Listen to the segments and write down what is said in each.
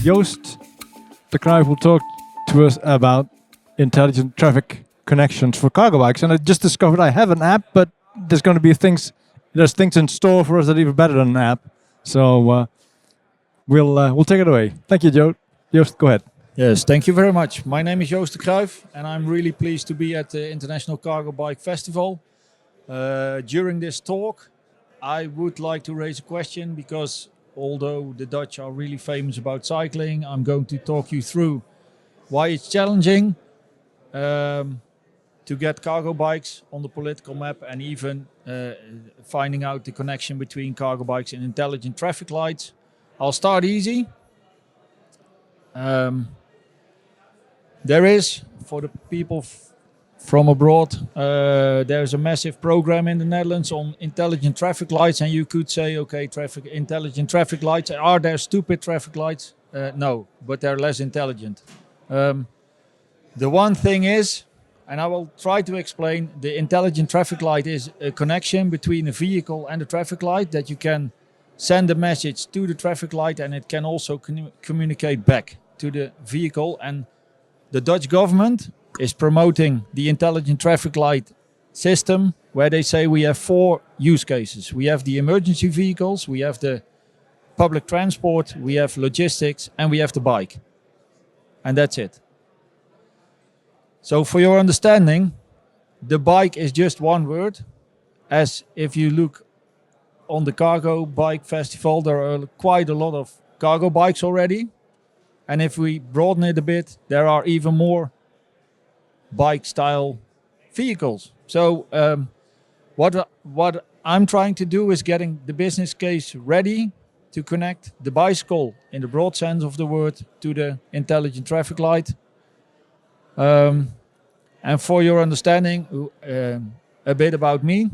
Joost de Kruijf will talk to us about intelligent traffic connections for cargo bikes. And I just discovered I have an app, but there's going to be things in store for us that are even better than an app. So we'll take it away. Thank you, Joe. Joost, go ahead. Yes, thank you very much. My name is Joost de Kruijf, and I'm really pleased to be at the International Cargo Bike Festival. During this talk, I would like to raise a question because although the Dutch are really famous about cycling, I'm going to talk you through why it's challenging to get cargo bikes on the political map, and even finding out the connection between cargo bikes and intelligent traffic lights. I'll start easy. There is, for the people from abroad, there's a massive program in the Netherlands on intelligent traffic lights, and you could say, okay, intelligent traffic lights, are there stupid traffic lights? No, but they're less intelligent. The one thing is, and I will try to explain, the intelligent traffic light is a connection between a vehicle and a traffic light, that you can send a message to the traffic light and it can also communicate back to the vehicle. And the Dutch government is promoting the intelligent traffic light system, where they say we have 4 use cases. We have the emergency vehicles, we have the public transport, we have logistics, and we have the bike. And that's it. So for your understanding, the bike is just one word. As if you look on the cargo bike festival, there are quite a lot of cargo bikes already. And if we broaden it a bit, there are even more bike style vehicles. So what I'm trying to do is getting the business case ready to connect the bicycle in the broad sense of the word to the intelligent traffic light. And for your understanding, a bit about me.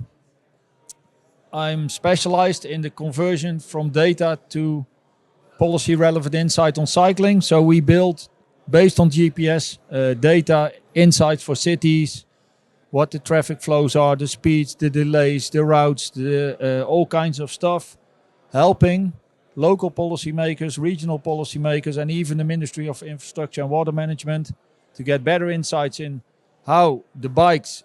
I'm specialized in the conversion from data to policy relevant insight on cycling. So we build, based on GPS data, insights for cities, what the traffic flows are, the speeds, the delays, the routes, all kinds of stuff, helping local policymakers, regional policymakers, and even the Ministry of Infrastructure and Water Management to get better insights in how the bikes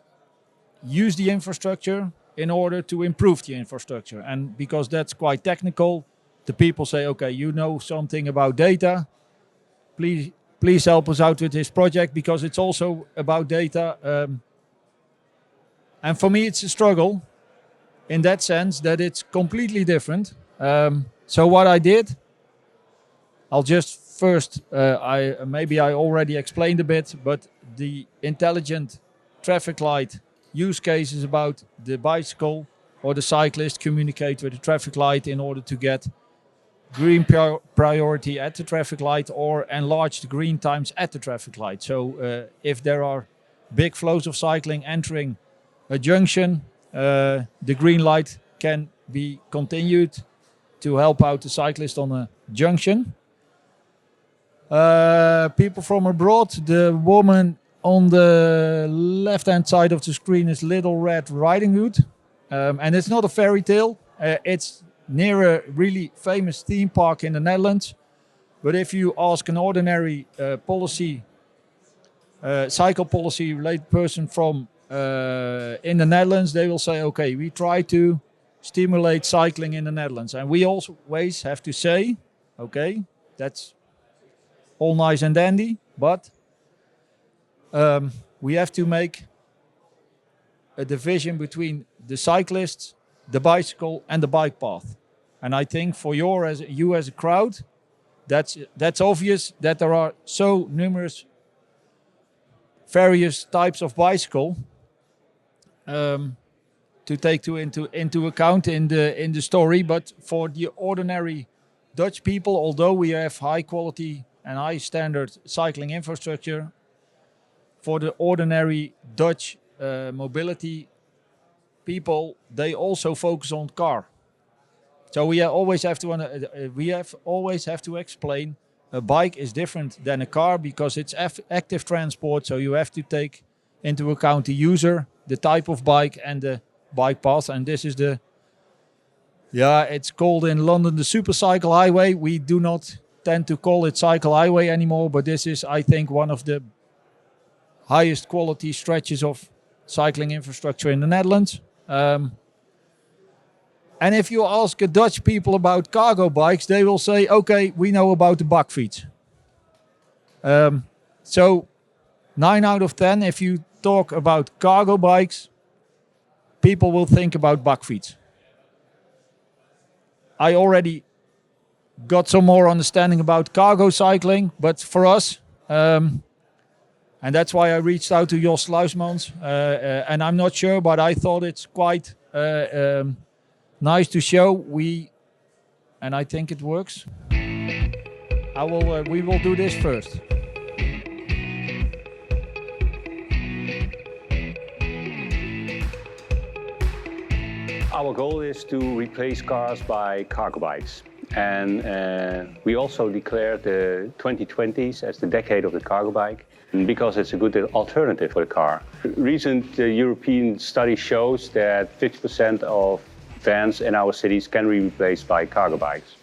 use the infrastructure in order to improve the infrastructure. And because that's quite technical, the people say, okay, you know something about data, please help us out with this project, because it's also about data. And for me, it's a struggle in that sense that it's completely different. So what I did, I'll just first, maybe I already explained a bit, but the intelligent traffic light use case is about the bicycle or the cyclist communicate with the traffic light in order to get green priority at the traffic light or enlarge the green times at the traffic light. So if there are big flows of cycling entering a junction, the green light can be continued to help out the cyclist on a junction. People from abroad, the woman on the left-hand side of the screen is Little Red Riding Hood. And it's not a fairy tale. It's near a really famous theme park in the Netherlands. But if you ask an ordinary cycle policy related person from in the Netherlands, they will say, okay, we try to stimulate cycling in the Netherlands. And we always have to say, okay, that's all nice and dandy, but we have to make a division between the cyclists, the bicycle, and the bike path. And I think for you as a crowd, that's obvious that there are so numerous various types of bicycle to take into account in the story. But for the ordinary Dutch people, although we have high quality and high standard cycling infrastructure, for the ordinary Dutch mobility people, they also focus on car. So we always have to explain a bike is different than a car because it's active transport. So you have to take into account the user, the type of bike, and the bike path. And this is the Yeah, it's called in London the Super Cycle Highway. We do not tend to call it Cycle Highway anymore, but this is, I think, one of the highest quality stretches of cycling infrastructure in the Netherlands. And if you ask Dutch people about cargo bikes, they will say, okay, we know about the bakfiets. So 9 out of 10, if you talk about cargo bikes, people will think about bakfiets. I already got some more understanding about cargo cycling, but for us, and that's why I reached out to Jos Luismans, and I'm not sure, but I thought it's quite nice to show. And I think it works. We will do this first. Our goal is to replace cars by cargo bikes. And we also declared the 2020s as the decade of the cargo bike because it's a good alternative for the car. Recent European study shows that 50% of vans in our cities can be replaced by cargo bikes.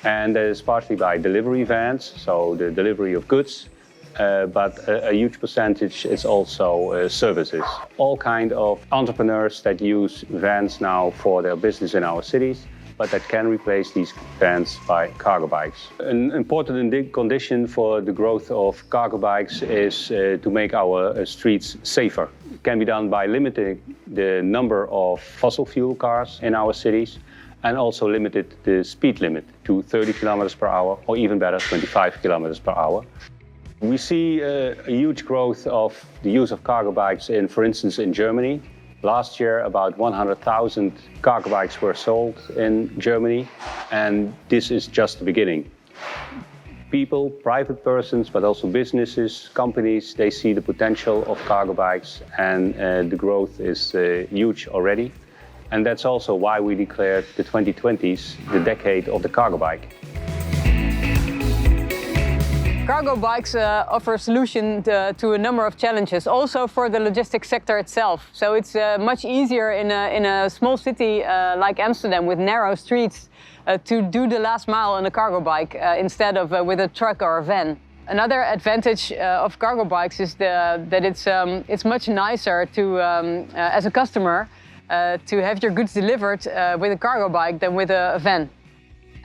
And that is partly by delivery vans, so the delivery of goods, but a huge percentage is also services. All kind of entrepreneurs that use vans now for their business in our cities, but that can replace these vans by cargo bikes. An important condition for the growth of cargo bikes is to make our streets safer. It can be done by limiting the number of fossil fuel cars in our cities and also limited the speed limit to 30 kilometers per hour, or even better, 25 kilometers per hour. We see a huge growth of the use of cargo bikes for instance, in Germany. Last year, about 100,000 cargo bikes were sold in Germany, and this is just the beginning. People, private persons, but also businesses, companies, they see the potential of cargo bikes, and the growth is huge already. And that's also why we declared the 2020s the decade of the cargo bike. Cargo bikes offer a solution to a number of challenges, also for the logistics sector itself. So it's much easier in a small city like Amsterdam with narrow streets to do the last mile on a cargo bike instead of with a truck or a van. Another advantage of cargo bikes is that it's much nicer to, as a customer, to have your goods delivered with a cargo bike than with a van.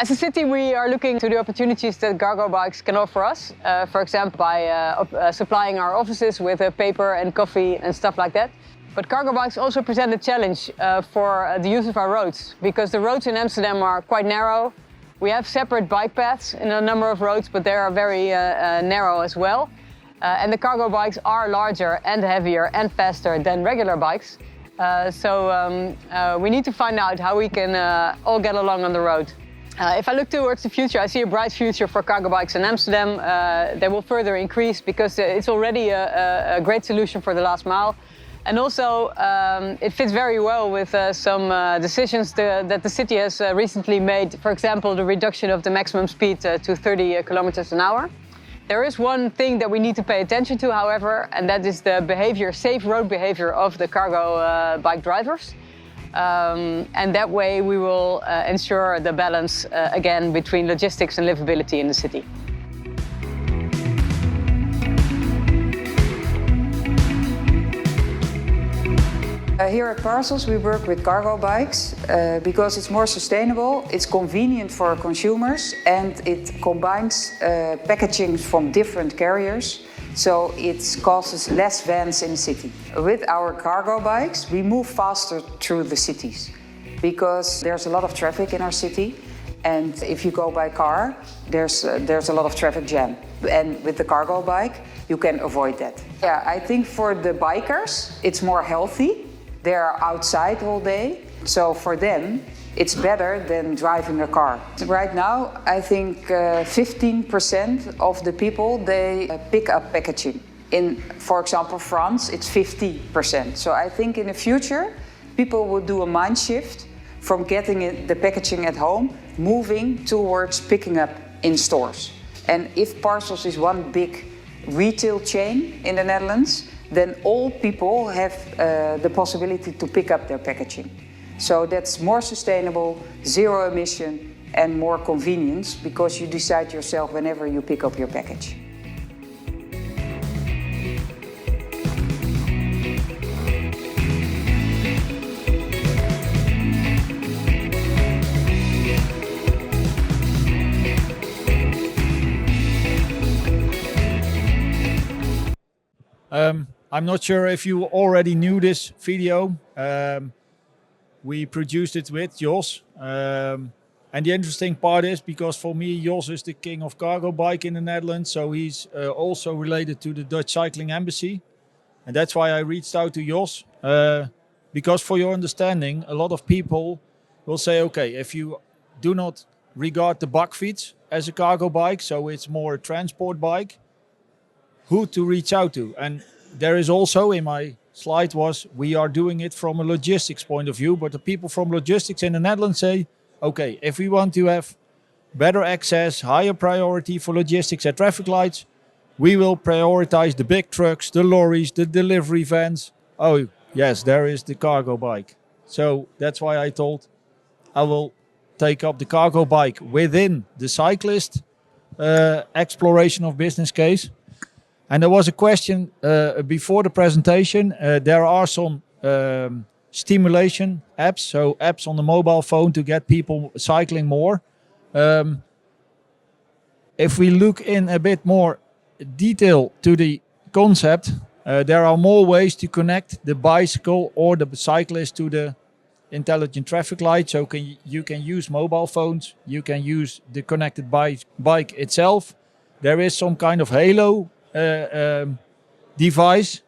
As a city, we are looking to the opportunities that cargo bikes can offer us, for example, by supplying our offices with paper and coffee and stuff like that. But cargo bikes also present a challenge for the use of our roads, because the roads in Amsterdam are quite narrow. We have separate bike paths in a number of roads, but they are very narrow as well. And the cargo bikes are larger and heavier and faster than regular bikes. So we need to find out how we can all get along on the road. If I look towards the future, I see a bright future for cargo bikes in Amsterdam. They will further increase because it's already a great solution for the last mile. And also, it fits very well with some decisions that the city has recently made. For example, the reduction of the maximum speed to 30 kilometers an hour. There is one thing that we need to pay attention to, however, and that is the behavior, safe road behavior of the cargo bike drivers. And that way we will ensure the balance again between logistics and livability in the city. Here at Parcels we work with cargo bikes because it's more sustainable, it's convenient for consumers, and it combines packaging from different carriers. So it causes less vans in the city. With our cargo bikes, we move faster through the cities because there's a lot of traffic in our city. And if you go by car, there's a lot of traffic jam. And with the cargo bike, you can avoid that. Yeah, I think for the bikers, it's more healthy. They're outside all day. So for them, it's better than driving a car. Right now, I think 15% of the people, they pick up packaging. In, for example, France, it's 50%. So I think in the future, people will do a mind shift from getting the packaging at home, moving towards picking up in stores. And if Parcels is one big retail chain in the Netherlands, then all people have the possibility to pick up their packaging. So that's more sustainable, zero emission and more convenience because you decide yourself whenever you pick up your package. I'm not sure if you already knew this video. We produced it with Jos. And the interesting part is, because for me, Jos is the king of cargo bike in the Netherlands. So he's also related to the Dutch Cycling Embassy. And that's why I reached out to Jos. Because for your understanding, a lot of people will say, okay, if you do not regard the bakfiets as a cargo bike, so it's more a transport bike, who to reach out to. And there is also, in my slide was, we are doing it from a logistics point of view, but the people from logistics in the Netherlands say, okay, if we want to have better access, higher priority for logistics at traffic lights, we will prioritize the big trucks, the lorries, the delivery vans. Oh, yes, there is the cargo bike. So that's why I told I will take up the cargo bike within the cyclist exploration of business case. And there was a question before the presentation. There are some stimulation apps, so apps on the mobile phone to get people cycling more. If we look in a bit more detail to the concept, there are more ways to connect the bicycle or the cyclist to the intelligent traffic light. So you can use mobile phones, you can use the connected bike itself. There is some kind of halo device,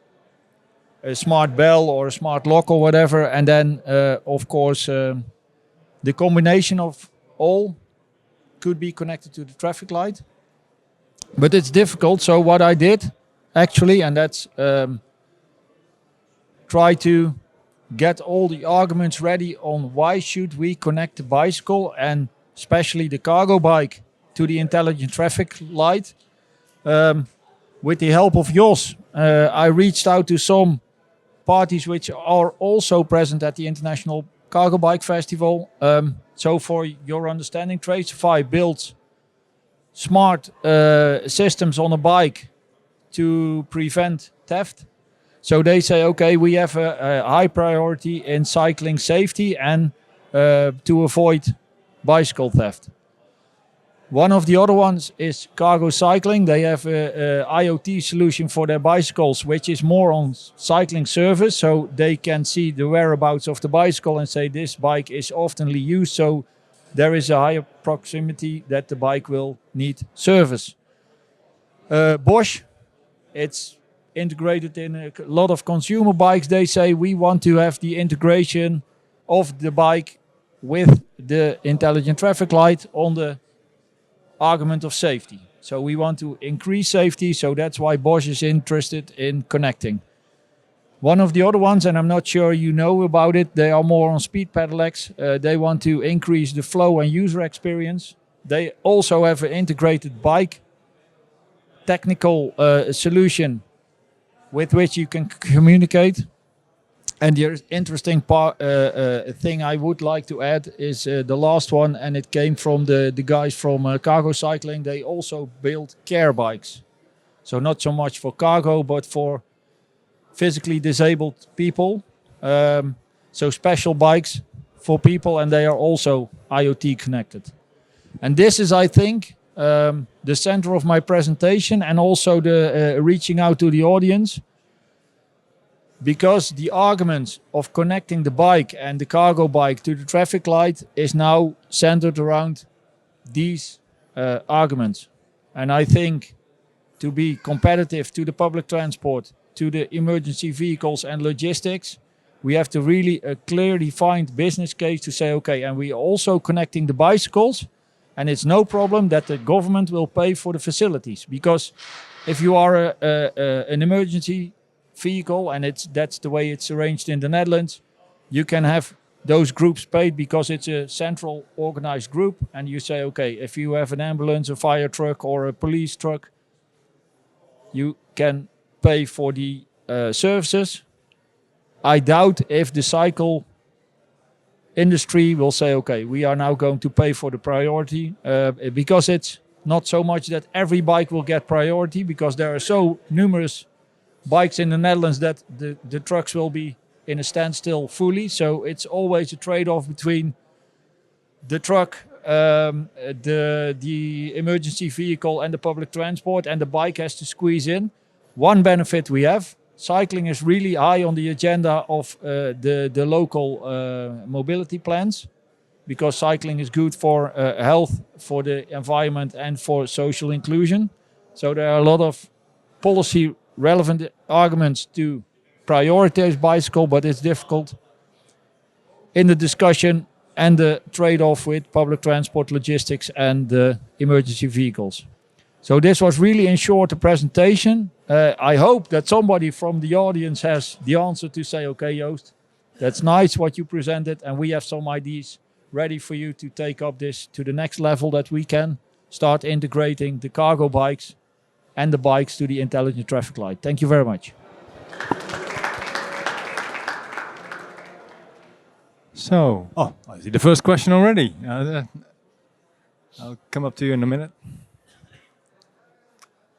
a smart bell or a smart lock or whatever, and then of course the combination of all could be connected to the traffic light. But it's difficult, so what I did actually, and that's try to get all the arguments ready on why should we connect the bicycle and especially the cargo bike to the intelligent traffic light. With the help of Jos, I reached out to some parties which are also present at the International Cargo Bike Festival. So for your understanding, Tracify builds smart systems on a bike to prevent theft. So they say, okay, we have a high priority in cycling safety and to avoid bicycle theft. One of the other ones is Cargo Cycling. They have a IoT solution for their bicycles, which is more on cycling service. So they can see the whereabouts of the bicycle and say this bike is oftenly used. So there is a higher proximity that the bike will need service. Bosch, it's integrated in a lot of consumer bikes. They say we want to have the integration of the bike with the intelligent traffic light on the argument of safety. So we want to increase safety, so that's why Bosch is interested in connecting. One of the other ones, and I'm not sure you know about it, they are more on speed pedelecs. They want to increase the flow and user experience. They also have an integrated bike technical solution with which you can communicate. And the interesting thing I would like to add is the last one, and it came from the guys from Cargo Cycling. They also build care bikes. So not so much for cargo, but for physically disabled people. So special bikes for people, and they are also IoT connected. And this is, I think, the center of my presentation and also the reaching out to the audience. Because the argument of connecting the bike and the cargo bike to the traffic light is now centered around these arguments. And I think to be competitive to the public transport, to the emergency vehicles and logistics, we have to really a clearly defined business case to say, okay, and we are also connecting the bicycles, and it's no problem that the government will pay for the facilities. Because if you are an emergency vehicle, and that's the way it's arranged in the Netherlands, you can have those groups paid because it's a central organized group, and you say, okay, if you have an ambulance, a fire truck or a police truck, you can pay for the services. I doubt if the cycle industry will say, okay, we are now going to pay for the priority because it's not so much that every bike will get priority, because there are so numerous bikes in the Netherlands that the trucks will be in a standstill fully. So it's always a trade-off between the truck, the emergency vehicle and the public transport, and the bike has to squeeze in. One benefit we have, cycling is really high on the agenda of the local mobility plans, because cycling is good for health, for the environment and for social inclusion. So there are a lot of policy relevant arguments to prioritize bicycle, but it's difficult in the discussion and the trade-off with public transport, logistics and the emergency vehicles. So this was really in short the presentation. I hope that somebody from the audience has the answer to say, okay, Joost, that's nice what you presented, and we have some ideas ready for you to take up this to the next level, that we can start integrating the cargo bikes and the bikes to the intelligent traffic light. Thank you very much. So, I see the first question already. I'll come up to you in a minute.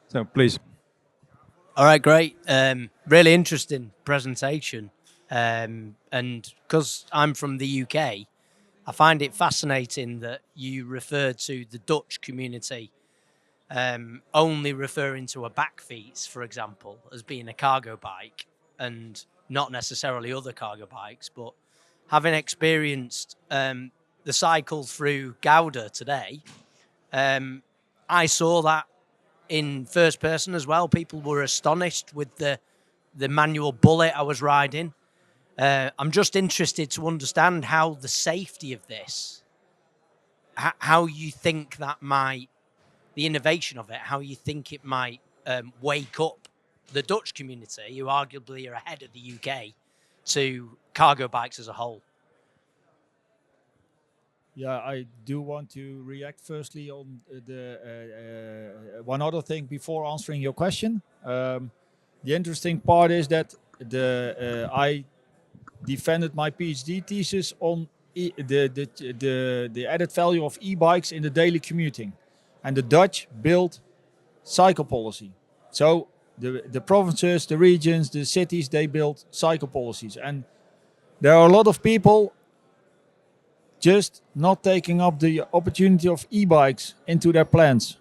So, please. All right, great. Really interesting presentation. And because I'm from the UK, I find it fascinating that you referred to the Dutch community only referring to a backfeet, for example, as being a cargo bike, and not necessarily other cargo bikes. But having experienced the cycle through Gouda today, I saw that in first person as well. People were astonished with the manual bullet I was riding. I'm just interested to understand how the safety of this, how you think that might, the innovation of it, how you think it might wake up the Dutch community, who arguably are ahead of the UK, to cargo bikes as a whole. Yeah, I do want to react firstly on the one other thing before answering your question. The interesting part is that I defended my PhD thesis on the added value of e-bikes in the daily commuting, and the Dutch built cycle policy. So the provinces, the regions, the cities, they built cycle policies, and there are a lot of people just not taking up the opportunity of e-bikes into their plans.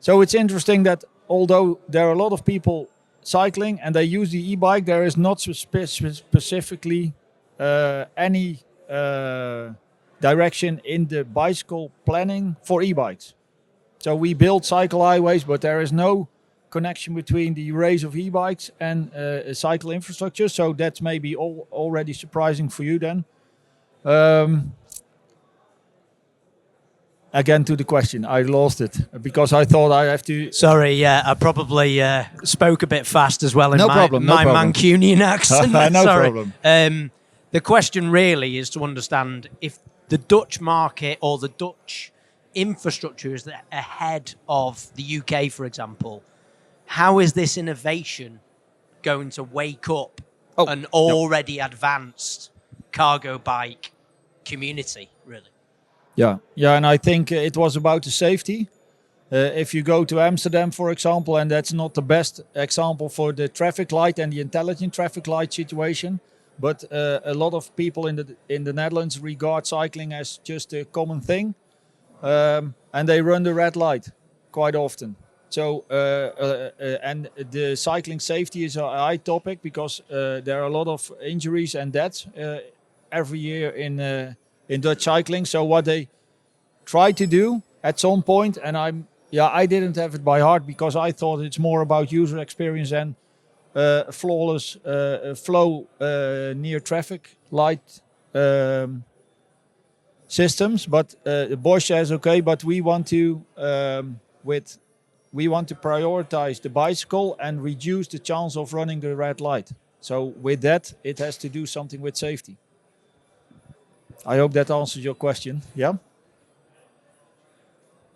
So it's interesting that although there are a lot of people cycling and they use the e-bike, there is not specifically any direction in the bicycle planning for e-bikes. So we build cycle highways, but there is no connection between the race of e-bikes and cycle infrastructure. So that's maybe already surprising for you then. Again, to the question, I lost it because I thought I have to. Sorry, yeah, I probably spoke a bit fast as well in my Mancunian accent. No Sorry. problem. The question really is to understand if the Dutch market or the Dutch infrastructure is ahead of the UK, for example. How is this innovation going to wake up an already advanced cargo bike community, really? Yeah, and I think it was about the safety. If you go to Amsterdam, for example, and that's not the best example for the traffic light and the intelligent traffic light situation, but a lot of people in the Netherlands regard cycling as just a common thing, and they run the red light quite often. So, and the cycling safety is a high topic because there are a lot of injuries and deaths every year in Dutch cycling. So what they try to do at some point, and I didn't have it by heart because I thought it's more about user experience and flawless flow near traffic light systems. But Bosch says, okay, but we want to prioritize the bicycle and reduce the chance of running the red light. So with that, it has to do something with safety. I hope that answers your question. Yeah.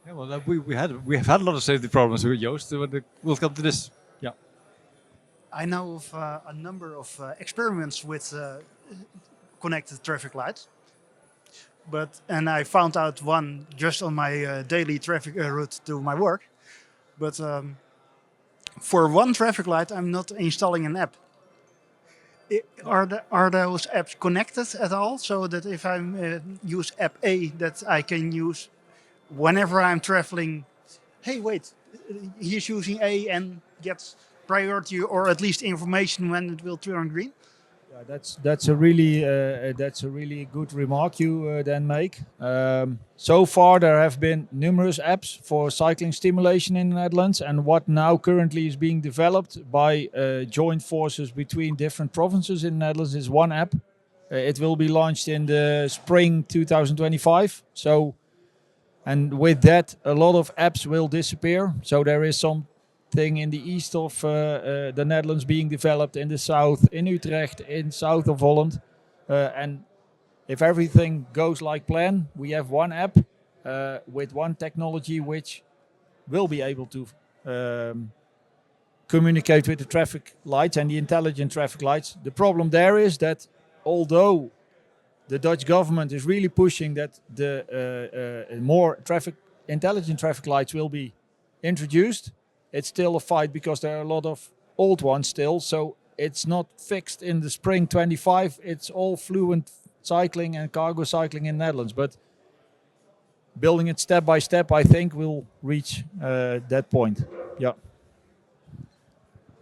Yeah, well, we have had a lot of safety problems with Joost. We'll come to this. Yeah. I know of a number of experiments with connected traffic lights. And I found out one just on my daily traffic route to my work. But for one traffic light, I'm not installing an app. Are those apps connected at all? So that if I use app A, that I can use whenever I'm traveling. Hey, wait, he's using A and gets priority or at least information when it will turn green. Yeah, that's a really good remark you then make. So far, there have been numerous apps for cycling stimulation in the Netherlands, and what now currently is being developed by joint forces between different provinces in the Netherlands is one app. It will be launched in the spring 2025. So, and with that, a lot of apps will disappear. So there is some thing in the east of the Netherlands being developed, in the south, in Utrecht, in south of Holland. And if everything goes like plan, we have one app with one technology which will be able to communicate with the traffic lights and the intelligent traffic lights. The problem there is that although the Dutch government is really pushing that the more intelligent traffic lights will be introduced, it's still a fight because there are a lot of old ones still. So it's not fixed in the spring 25. It's all fluent cycling and cargo cycling in the Netherlands. But building it step by step, I think we'll reach that point. Yeah.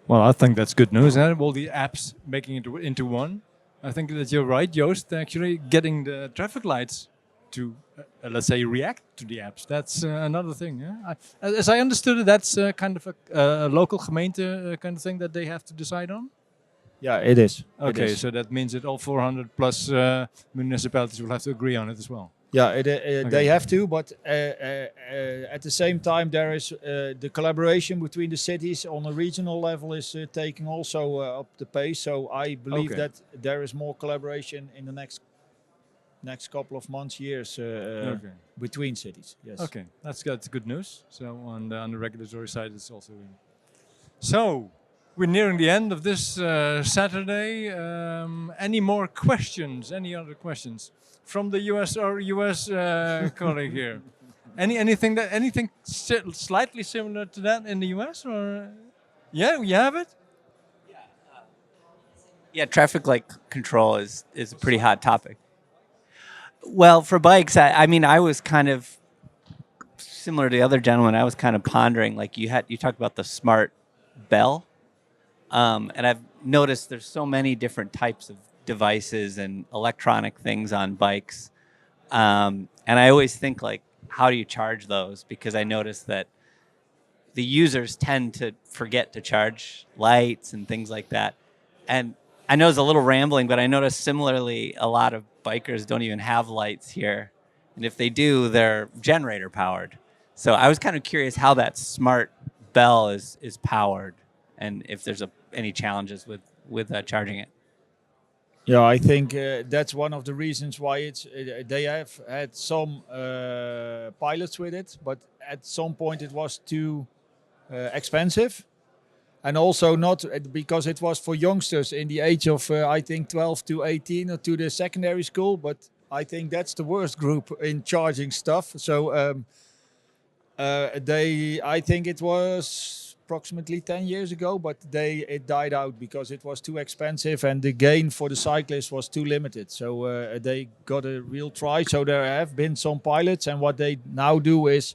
Well, I think that's good news. All the apps making it into one. I think that you're right, Joost. Actually, getting the traffic lights to, let's say, react to the apps. That's another thing. Yeah? As I understood it, that's kind of a local gemeente kind of thing that they have to decide on. Yeah, it is. Okay, it is. so that means that all 400 plus municipalities will have to agree on it as well. Yeah, they have to, but at the same time, there is the collaboration between the cities on a regional level is taking also up the pace. So I believe that there is more collaboration in the next couple of months, years between cities. Yes. Okay, that's good news. So on the regulatory side, it's also. So we're nearing the end of this Saturday. Any more questions? Any other questions from the US or US colleague here? Anything slightly similar to that in the US or? Yeah, you have it. Yeah, traffic light control is a pretty hot topic. Well, for bikes, I mean, I was kind of similar to the other gentleman. I was kind of pondering, like you talked about the smart bell, and I've noticed there's so many different types of devices and electronic things on bikes, and I always think like, how do you charge those? Because I noticed that the users tend to forget to charge lights and things like that, and I know it's a little rambling, but I noticed similarly a lot of bikers don't even have lights here. And if they do, they're generator powered. So I was kind of curious how that smart bell is powered and if there's any challenges with charging it. Yeah, I think that's one of the reasons why they have had some pilots with it, but at some point it was too expensive. And also not because it was for youngsters in the age of, I think, 12 to 18 or to the secondary school. But I think that's the worst group in charging stuff. So I think it was approximately 10 years ago, but it died out because it was too expensive and the gain for the cyclist was too limited. So they got a real try. So there have been some pilots, and what they now do is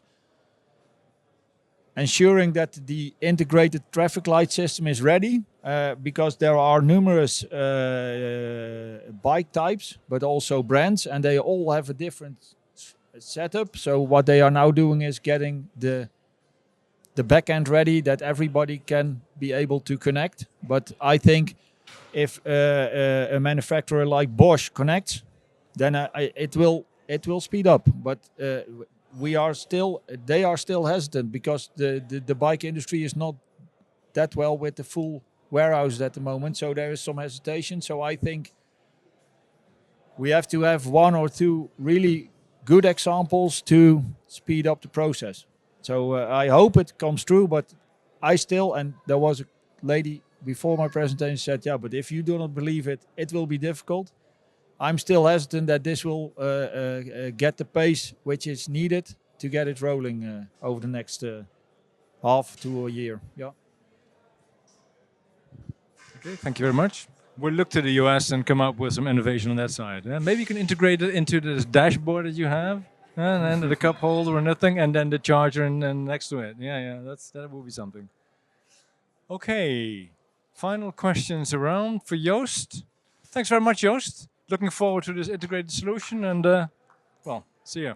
ensuring that the integrated traffic light system is ready, because there are numerous bike types, but also brands, and they all have a different setup. So what they are now doing is getting the back end ready that everybody can be able to connect. But I think if a manufacturer like Bosch connects, then it will speed up. But they are still hesitant because the bike industry is not that well with the full warehouse at the moment. So there is some hesitation. So I think we have to have one or two really good examples to speed up the process. So I hope it comes true, but and there was a lady before my presentation said, yeah, but if you do not believe it, it will be difficult. I'm still hesitant that this will get the pace which is needed to get it rolling over the next half to a year. Yeah. Okay, thank you very much. We'll look to the US and come up with some innovation on that side. Maybe you can integrate it into this dashboard that you have, and then the cup holder and nothing, and then the charger and next to it. Yeah, that will be something. Okay, final questions around for Joost. Thanks very much, Joost. Looking forward to this integrated solution, and well, see you.